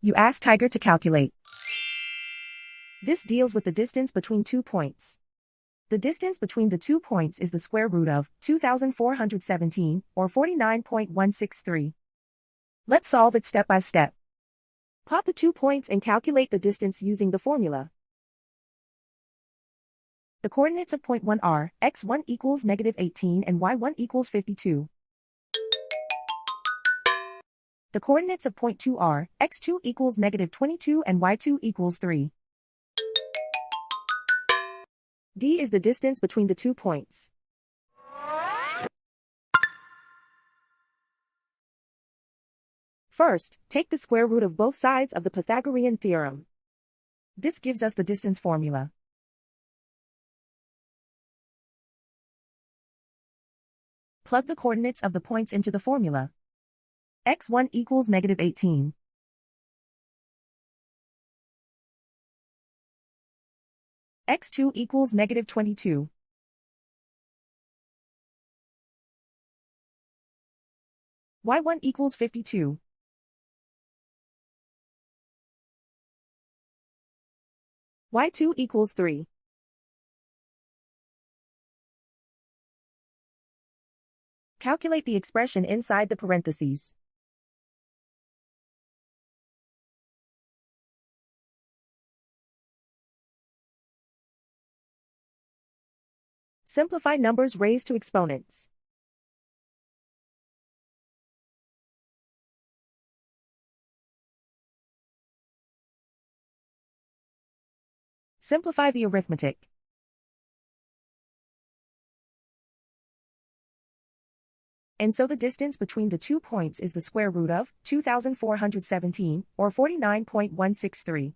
You ask Tiger to calculate. This deals with the distance between 2 points. The distance between the 2 points is the square root of 2,417, or 49.163. Let's solve it step by step. Plot the 2 points and calculate the distance using the formula. The coordinates of point 1 are x1 equals -18 and y1 equals 52. The coordinates of point 2 are x2 equals -22 and y2 equals 3. D is the distance between the 2 points. First, take the square root of both sides of the Pythagorean theorem. This gives us the distance formula. Plug the coordinates of the points into the formula. x1 equals -18. x2 equals -22. y1 equals 52. y2 equals 3. Calculate the expression inside the parentheses. Simplify numbers raised to exponents. Simplify the arithmetic. And so the distance between the 2 points is the square root of 2,417, or 49.163.